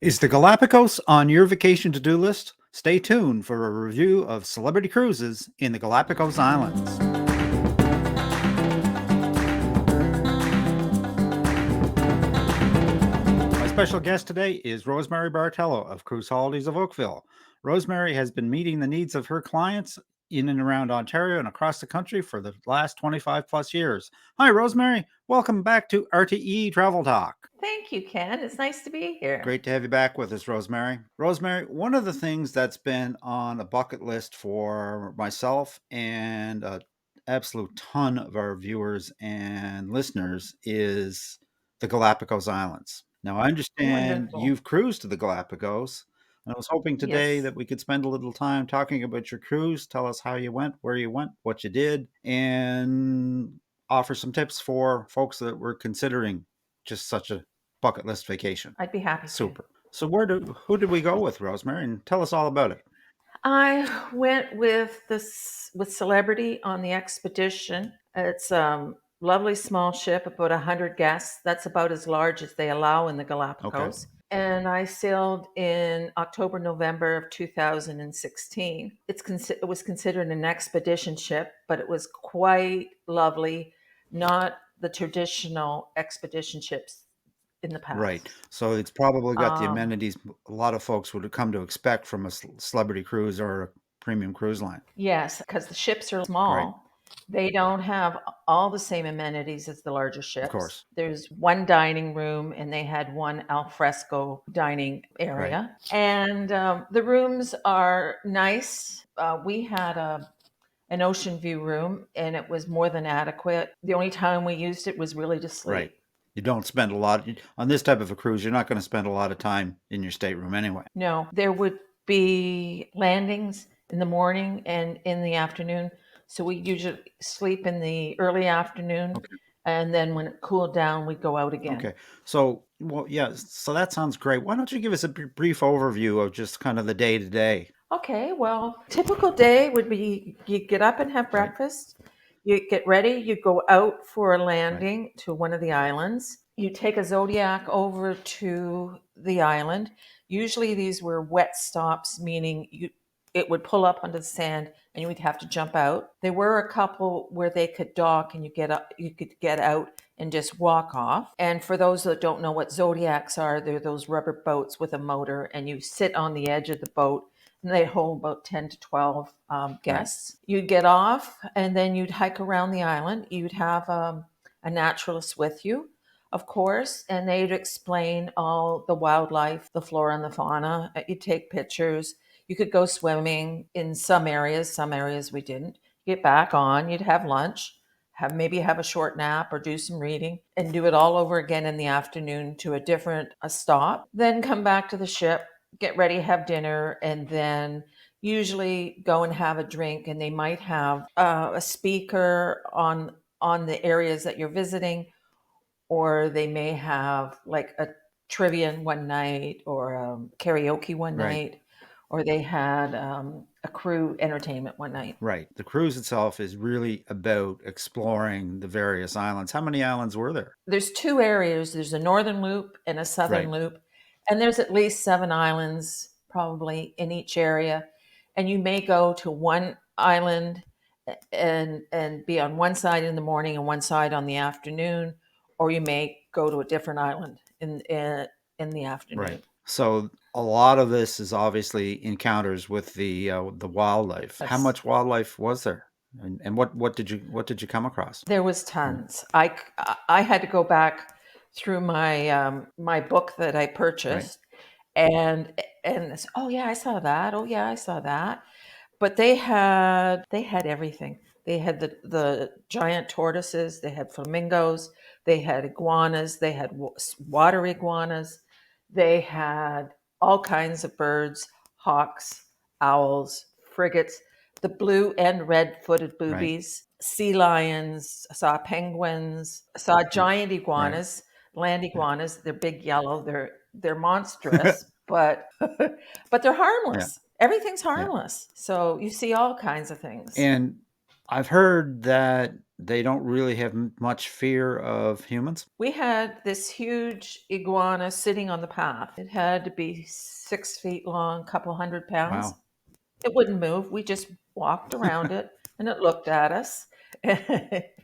Is the Galapagos on your vacation to-do list? Stay tuned for a review of celebrity cruises in the Galapagos Islands. My special guest today is Rosemary Bartello of Cruise Holidays of Oakville. Rosemary has been meeting the needs of her clients in and around Ontario and across the country for the last 25 plus years. Hi, Rosemary. Welcome back to RTE Travel Talk. Thank you, Ken. It's nice to be here. Great to have you back with us, Rosemary. Rosemary, one of the things that's been on a bucket list for myself and an absolute ton of our viewers and listeners is the Galapagos Islands. Now, I understand Wonderful. you've cruised to the Galapagos, and I was hoping today Yes, that we could spend a little time talking about your cruise, tell us how you went, where you went, what you did, and offer some tips for folks that were considering just such a bucket list vacation. I'd be happy to. Super. So who did we go with, Rosemary? And tell us all about it. I went with celebrity on the expedition. It's lovely small ship, about 100 guests. That's about as large as they allow in the Okay. Galapagos. And I sailed in October, November of 2016. It was considered an expedition ship, but it was quite lovely, not the traditional expedition ships in the Right. past. So it's probably got the Um, amenities a lot of folks would have come to expect from a celebrity cruise or a premium cruise line. yes, because the ships are Right. small. They don't have all the same amenities as the larger Of ships. course. There's one dining room, and they had one al fresco dining Right. area. And the rooms are nice. We had an ocean view room, and it was more than adequate. The only time we used it was really to Right. sleep. You don't spend a lot on this type of a cruise. You're not going to spend a lot of time in your stateroom anyway. No, there would be landings in the morning and in the afternoon. So we usually sleep in the early afternoon. Okay. And then when it cooled down, we'd go out again. Okay. So, well, yeah. So that sounds great. Why don't you give us a brief overview of just kind of the day to day? Okay, well, typical day would be you get up and have Right. breakfast, you get ready, you go out for a Right. landing to one of the islands. You take a Zodiac over to the island. Usually these were wet stops, meaning it would pull up onto the sand and you would have to jump out. There were a couple where they could dock and you could get out and just walk off. And for those that don't know what Zodiacs are, they're those rubber boats with a motor, and you sit on the edge of the boat and they hold about 10 to 12 Right. guests. You'd get off and then you'd hike around the island. You'd have a naturalist with you, of course, and they'd explain all the wildlife, the flora and the fauna. You'd take pictures. You could go swimming in some areas we didn't. Get back on, you'd have lunch, maybe have a short nap or do some reading, and do it all over again in the afternoon to a stop. Then come back to the ship, get ready, have dinner, and then usually go and have a drink. And they might have a speaker on the areas that you're visiting, or they may have like a trivia one night or karaoke one Right. night, or they had a crew entertainment one night. Right. The cruise itself is really about exploring the various islands. How many islands were there? There's two areas. There's a northern loop and a southern Right. loop, and there's at least 7 islands probably in each area. And you may go to one island and be on one side in the morning and one side on the afternoon, or you may go to a different island in the Right. afternoon. So a lot of this is obviously encounters with the wildlife. How Yes. much wildlife was there? And what did you come across? There was Mm. tons. I had to go back through my book that I Right. purchased, and it's, oh yeah, I saw that. Oh yeah, I saw that. But they had everything. They had the giant tortoises. They had flamingos. They had iguanas. They had water iguanas. They had all kinds of birds, hawks, owls, frigates, the blue and red footed Right. boobies, sea lions. I saw penguins. I saw Mm. giant Right. iguanas, land Yeah. iguanas. They're big yellow. They're monstrous, but but they're Yeah. harmless. Everything's Yeah. harmless. So you see all kinds of things. And I've heard that they don't really have much fear of humans? We had this huge iguana sitting on the path. It had to be 6 feet long, couple 100 pounds. Wow. It wouldn't move. We just walked around it and it looked at us.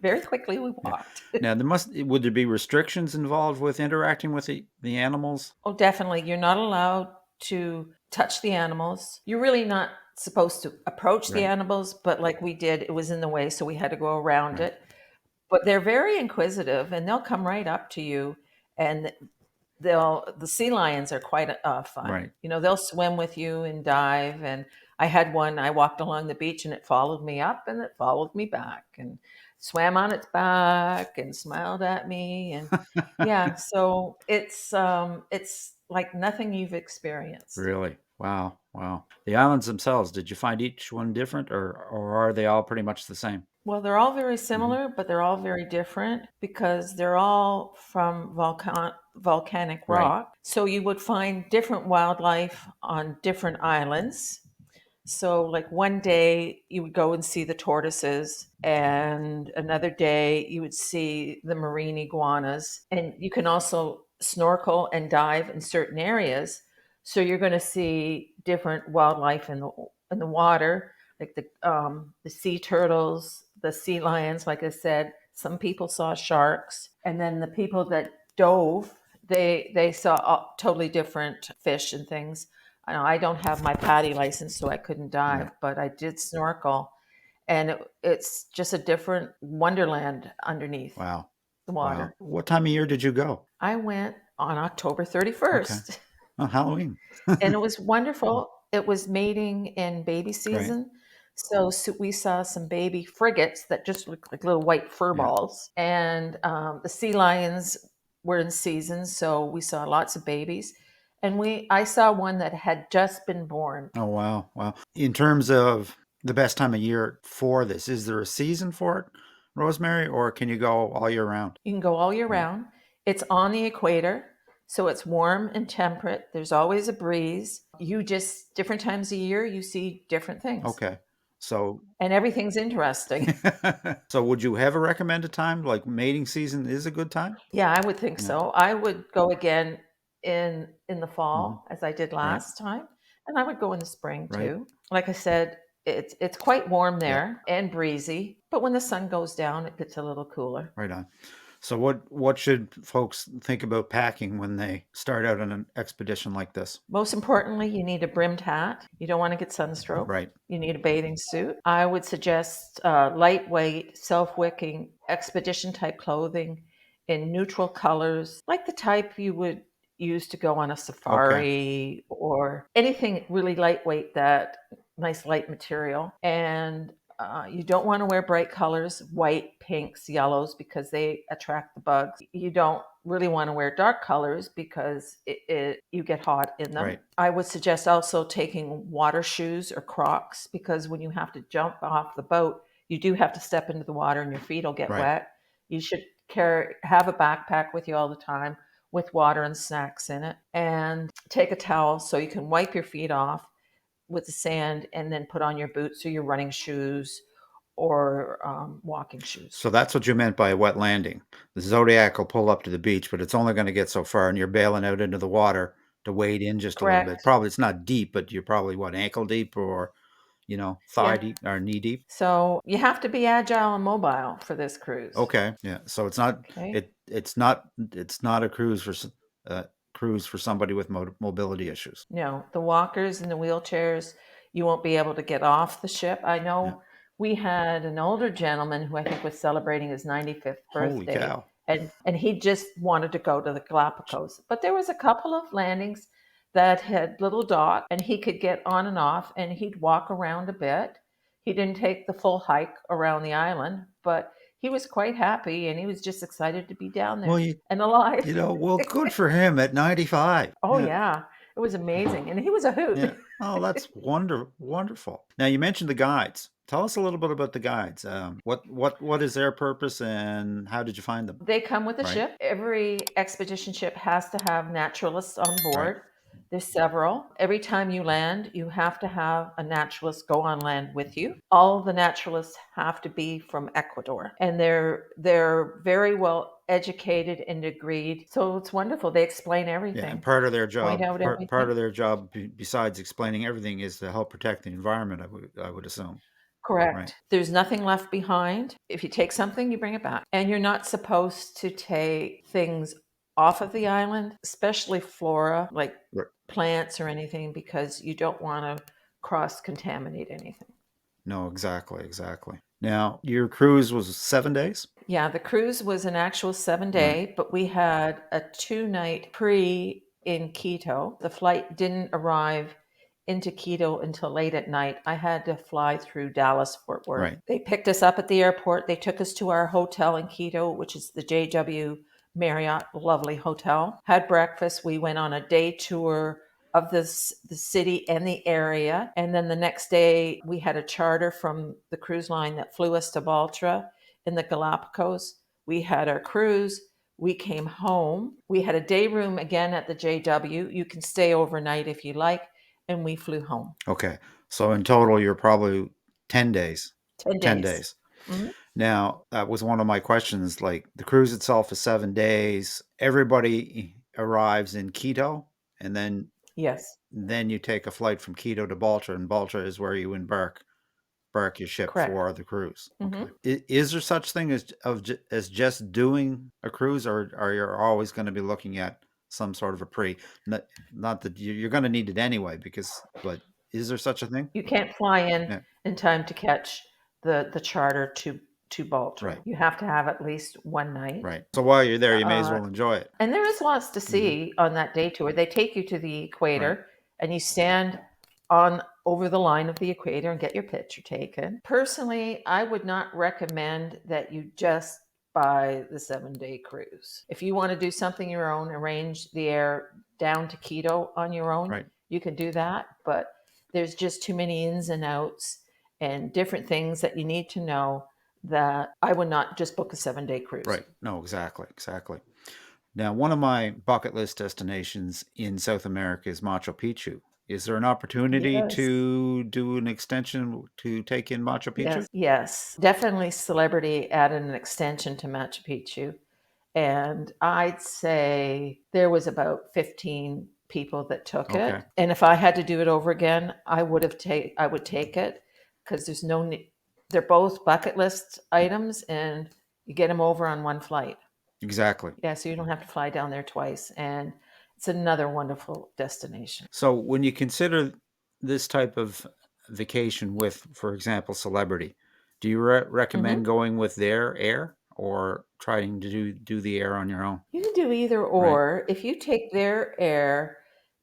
Very quickly, we Yeah. walked. Now, would there be restrictions involved with interacting with the animals? Oh, definitely. You're not allowed to touch the animals. You're really not supposed to approach the Right, animals, but like we did, it was in the way, so we had to go around right, it. But they're very inquisitive and they'll come right up to you, and the sea lions are quite fun. right. They'll swim with you and dive. And I had one, I walked along the beach and it followed me up and it followed me back and swam on its back and smiled at me. And yeah, so it's like nothing you've experienced. Really? Wow, wow. The islands themselves, did you find each one different, or are they all pretty much the same? Well, they're all very Mhm. similar, but they're all very different because they're all from volcanic Right. rock. So you would find different wildlife on different islands. So, like one day you would go and see the tortoises, and another day you would see the marine iguanas. And you can also snorkel and dive in certain areas. So you're going to see different wildlife in the water, like the sea turtles, the sea lions. Like I said, some people saw sharks, and then the people that dove, they saw totally different fish and things. I know I don't have my PADI license, so I couldn't Yeah. dive, but I did snorkel, and it's just a different wonderland underneath Wow. the Wow. water. What time of year did you go? I went on October Okay. 31st, Oh, Halloween. and it was wonderful. It was mating in baby Right. season. So we saw some baby frigates that just looked like little white fur Yeah. balls. And the sea lions were in season, so we saw lots of babies. And I saw one that had just been born. Oh, wow, wow. In terms of the best time of year for this, is there a season for it, Rosemary, or can you go all year round? You can go all year Right. round. It's on the equator, so it's warm and temperate. There's always a breeze. You just, different times of year, you see different things, Okay. So and everything's interesting. so would you have a recommended time? Like mating season is a good time? Yeah, I would think Yeah. so. I would go again in the Mhm. fall as I did Right. last time, and I would go in the spring Right. too. Like I said, it's quite warm Yeah. there and breezy, but when the sun goes down, it gets a little cooler. Right on. So what should folks think about packing when they start out on an expedition like this? Most importantly, you need a brimmed hat. You don't want to get sunstroke. Right. You need a bathing suit. I would suggest lightweight, self wicking, expedition type clothing in neutral colors, like the type you would use to go on a Okay. safari, or anything really lightweight, that nice light material. And you don't want to wear bright colors, white, pinks, yellows, because they attract the bugs. You don't really want to wear dark colors because you get hot in them. Right. I would suggest also taking water shoes or Crocs, because when you have to jump off the boat, you do have to step into the water and your feet will get Right. wet. You should have a backpack with you all the time with water and snacks in it, and take a towel so you can wipe your feet off with the sand, and then put on your boots or your running shoes or walking shoes. So that's what you meant by a wet landing. The Zodiac will pull up to the beach, but it's only going to get so far, and you're bailing out into the water to wade in just a little bit. Correct. Probably it's not deep, but you're probably what, ankle deep or thigh Yeah. deep or knee deep. So you have to be agile and mobile for this cruise. Okay, yeah. So it's not Okay. it's not a cruise for somebody with mobility issues. No, the walkers and the wheelchairs, you won't be able to get off the ship. I Yeah. know we had an older gentleman who I think was celebrating his 95th Holy birthday, cow! and he just wanted to go to the Galapagos. But there was a couple of landings that had little dock, and he could get on and off, and he'd walk around a bit. He didn't take the full hike around the island, but he was quite happy and he was just excited to be down Well, there and alive. well, good for him at 95. Oh Yeah. yeah, it was amazing, and he was a Yeah. hoot. Oh, that's wonderful. Now you mentioned the guides. Tell us a little bit about the guides. What is their purpose and how did you find them? They come with the Right. ship. Every expedition ship has to have naturalists on Right. board. There's several. Every time you land, you have to have a naturalist go on land with you. All the naturalists have to be from Ecuador, and they're very well educated and degreed. So it's wonderful. They explain Yeah, and everything, part of their point job, out part everything. of their job, besides explaining everything, is to help protect the environment. I would assume, right? Correct. There's nothing left behind. If you take something, you bring it back. And you're not supposed to take things off of the island, especially flora, like Right. plants or anything, because you don't want to cross contaminate anything. No, exactly, exactly. Now, your cruise was 7 days, Yeah, the cruise was an actual seven right? day, but we had a 2 night pre in Quito. The flight didn't arrive into Quito until late at night. I had to fly through Dallas, Fort Worth. Right. They picked us up at the airport. They took us to our hotel in Quito, which is the JW Marriott, lovely hotel. Had breakfast. We went on a day tour of the city and the area. And then the next day, we had a charter from the cruise line that flew us to Baltra in the Galapagos. We had our cruise. We came home. We had a day room again at the JW. You can stay overnight if you like. And we flew home. Okay. So in total, you're probably 10 days. 10 10 days. days. Mhm. Now, that was one of my questions. Like the cruise itself is 7 days. Everybody arrives in Quito, and Yes, then you take a flight from Quito to Baltra, and Baltra is where you embark your ship correct. for the cruise. Hmm. Okay. Is there such thing as just doing a cruise, or are you always going to be looking at some sort of a pre? Not that you're going to need it anyway, but is there such a thing? You can't fly Yeah. in time to catch the charter to Baltra. Right. You have to have at least one night. Right. So while you're there, you may as Uh, well enjoy it. And there is lots to Hmm. see on that day tour. They take you to the Right. equator and you stand on over the line of the equator and get your picture taken. Personally, I would not recommend that you just buy the 7 day cruise. If you want to do something your own, arrange the air down to Quito on your own, Right. you can do that. But there's just too many ins and outs and different things that you need to know that I would not just book a 7 day cruise. Right. No, exactly. Exactly. Now, one of my bucket list destinations in South America is Machu Picchu. Is there an opportunity Yes. to do an extension to take in Machu Picchu? Yes, definitely celebrity added an extension to Machu Picchu. And I'd say there was about 15 people that took Okay. it. And if I had to do it over again, I would take it because there's no they're both bucket list items and you get them over on one flight. Exactly. Yeah, so you don't have to fly down there twice and it's another wonderful destination. So when you consider this type of vacation with, for example, celebrity, do you recommend Mhm. going with their air or trying to do the air on your own? You can do either Right. or. If you take their air,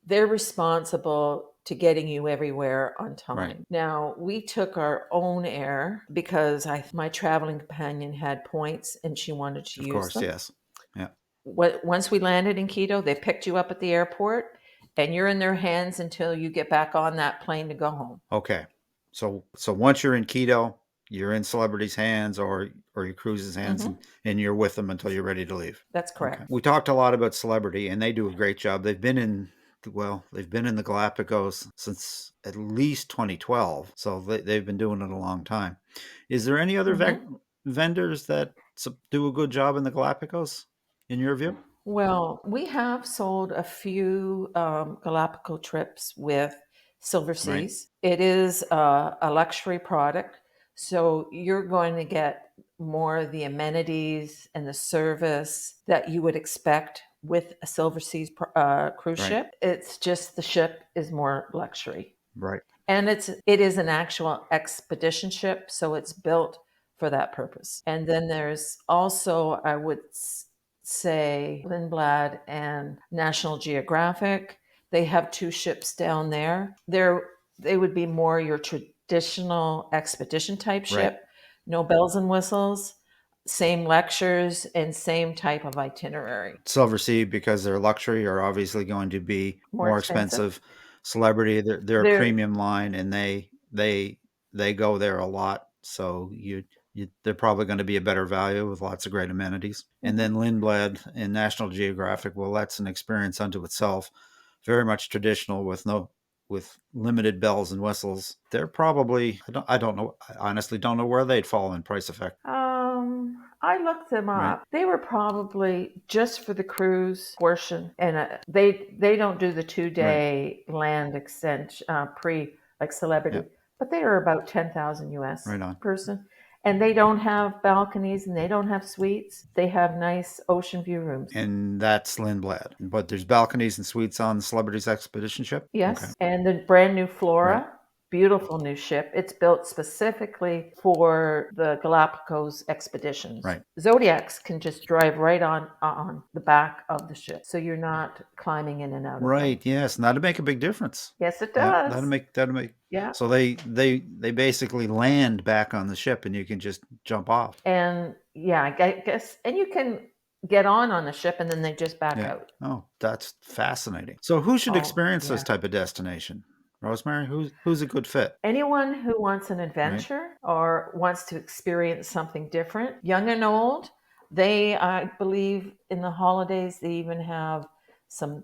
they're responsible to getting you everywhere on Right. time. Now, we took our own air because my traveling companion had points and she wanted to Of use course. them. Yes. Yeah. Once we landed in Quito, they picked you up at the airport and you're in their hands until you get back on that plane to go home. Okay. So once you're in Quito, you're in celebrities' hands or your cruise's hands, Hmm. and you're with them until you're ready to leave. That's Okay. correct. We talked a lot about celebrity, and they do a great job. They've been in the Galapagos since at least 2012, so they've been doing it a long time. Is there any other Hmm. vendors that do a good job in the Galapagos, in your view? Well, we have sold a few Galapagos trips with Silver Right. Seas. It is a luxury product, so you're going to get more of the amenities and the service that you would expect with a Silver Seas cruise Right. ship. It's just the ship is more luxury. Right. And it is an actual expedition ship, so it's built for that purpose. And then there's also, I would say, Lindblad and National Geographic. They have two ships down there. They would be more your traditional expedition type Right. ship, no bells and whistles, same lectures and same type of itinerary. Silver Sea, because they're luxury, are obviously going to be More more expensive. expensive. Celebrity, they're a They're premium line, and they go there a lot. So they're probably going to be a better value with lots of great amenities. And Mhm. then Lindblad and National Geographic, well, that's an experience unto itself. very much traditional with limited bells and whistles. They're probably I don't know. I honestly don't know where they'd fall in price effect. I looked them Right. up. They were probably just for the cruise portion, and they don't do the two Right. day land extension pre like Yeah. celebrity, but they are about 10,000 US Right on. person, and they don't have balconies and they don't have suites. They have nice ocean view rooms. And that's Lindblad. But there's balconies and suites on the Celebrities Expedition ship. Okay. Yes, and the brand new Right. Flora, beautiful new ship. It's built specifically for the Galapagos expeditions. Right. Zodiacs can just drive right on the back of the ship, so you're not climbing in and out of them. Right. Yes. And that'd make a big difference. Yes, it Yeah. does. That'd make. Yeah, So they basically land back on the ship, and you can just jump off. and yeah, I guess, and you can get on the ship, and then they just back Yeah. out. Oh, that's fascinating. So who should Oh, experience this yeah. type of destination? Rosemary, who's a good fit? Anyone who wants an Right. adventure or wants to experience something different, young and old, they, I believe, in the holidays, they even have some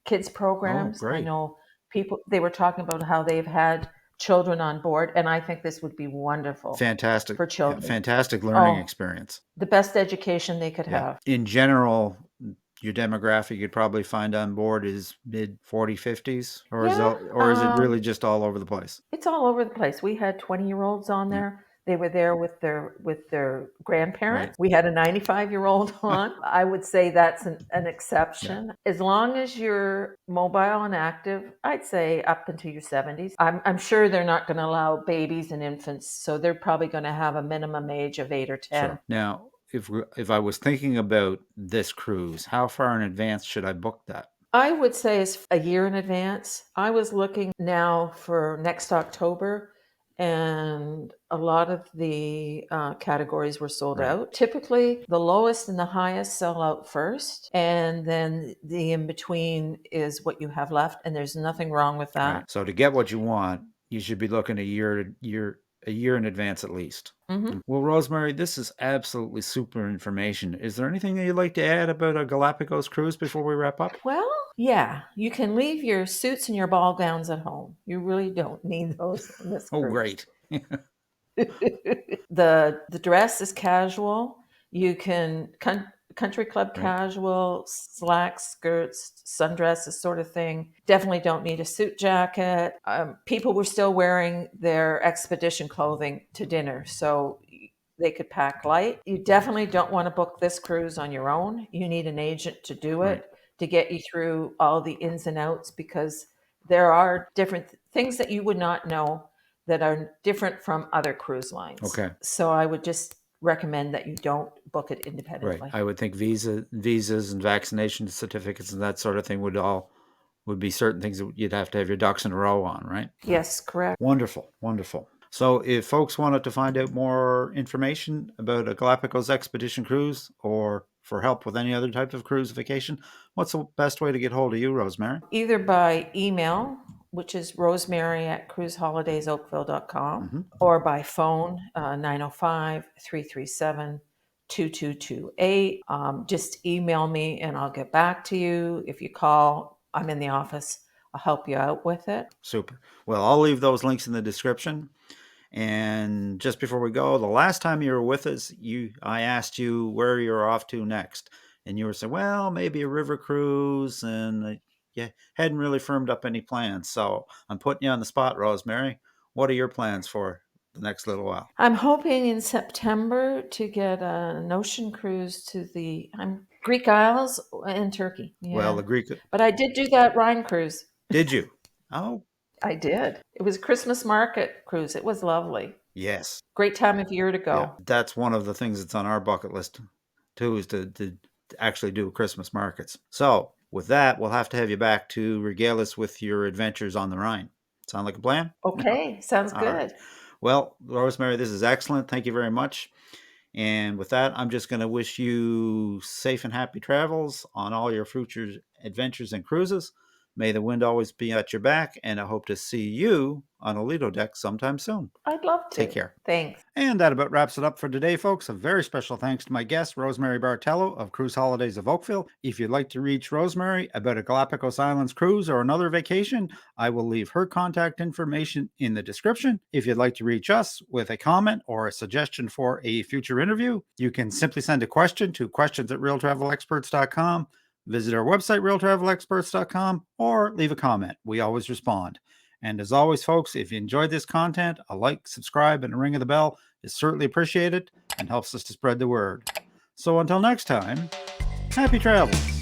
kids Oh, programs. I great. know people, they were talking about how they've had children on board, and I think this would be wonderful Fantastic. for Yeah, children. fantastic learning Oh, experience. the best education they could Yeah. have. In general, your demographic you'd probably find on board is mid 40, 50s, Yeah, or is it really just all over the place? it's all over the place. We had 20-year-olds on Yeah. there. They were there with their Right. grandparents. We had a 95-year-old on. I would say that's an Yeah. exception. As long as you're mobile and active, I'd say up into your 70s. I'm sure they're not going to allow babies and infants, so they're probably going to have a minimum age of 8 or 10. Sure. Now, if I was thinking about this cruise, how far in advance should I book that? I would say it's a year in advance. I was looking now for next October, and a lot of the categories were sold Right. out. Typically, the lowest and the highest sell out first, and then the in between is what you have left, and there's nothing wrong with Right. that. So to get what you want, you should be looking a year in advance at least. Hmm. Well, Rosemary, this is absolutely super information. Is there anything that you'd like to add about a Galapagos cruise before we wrap up? Well, yeah, you can leave your suits and your ball gowns at home. You really don't need those on this Oh, cruise. great. The dress is casual. You can country club Right. casual, slacks, skirts, sundresses, sort of thing. Definitely don't need a suit jacket. People were still wearing their expedition clothing to dinner, so they could pack light. You definitely don't want to book this cruise on your own. You need an agent to do Right. it to get you through all the ins and outs because there are different things that you would not know that are different from other cruise lines. Okay. So I would just recommend that you don't book it Right. independently. I would think visas and vaccination certificates and that sort of thing would be certain things that you'd have to have your ducks in a row on, right? Yes, correct. Wonderful, wonderful. So, if folks wanted to find out more information about a Galapagos expedition cruise or for help with any other type of cruise vacation, what's the best way to get hold of you, Rosemary? Either by email, which is rosemary at cruiseholidays.oakville.com, Mm-hmm. or by phone, 905 337 2228. Just email me and I'll get back to you. If you call, I'm in the office. I'll help you out with it. Super. Well, I'll leave those links in the description. And just before we go, the last time you were with us, I asked you where you're off to next, and you were saying, "Well, maybe a river cruise," and you hadn't really firmed up any plans. So I'm putting you on the spot, Rosemary. What are your plans for the next little while? I'm hoping in September to get an ocean cruise to the Greek Isles and Turkey. Well, Yeah. the Greek. But I did do that Rhine cruise. Did you? Oh, I did. It was a Christmas market cruise. It was lovely. yes. Great time of year to Yeah, go. that's one of the things that's on our bucket list too, is to actually do Christmas markets. So with that, we'll have to have you back to regale us with your adventures on the Rhine. Sound like a plan? Okay, sounds All right. good. Well, Rosemary, this is excellent. Thank you very much. And with that, I'm just going to wish you safe and happy travels on all your future adventures and cruises. May the wind always be at your back, and I hope to see you on a Lido deck sometime soon. I'd love Take to. care. Thanks. And that about wraps it up for today, folks. A very special thanks to my guest, Rosemary Bartello of Cruise Holidays of Oakville. If you'd like to reach Rosemary about a Galapagos Islands cruise or another vacation, I will leave her contact information in the description. If you'd like to reach us with a comment or a suggestion for a future interview, you can simply send a question to questions@realtravelexperts.com. Visit our website, realtravelexperts.com, or leave a comment. We always respond. And as always, folks, if you enjoyed this content, a like, subscribe, and a ring of the bell is certainly appreciated and helps us to spread the word. So until next time, happy travels.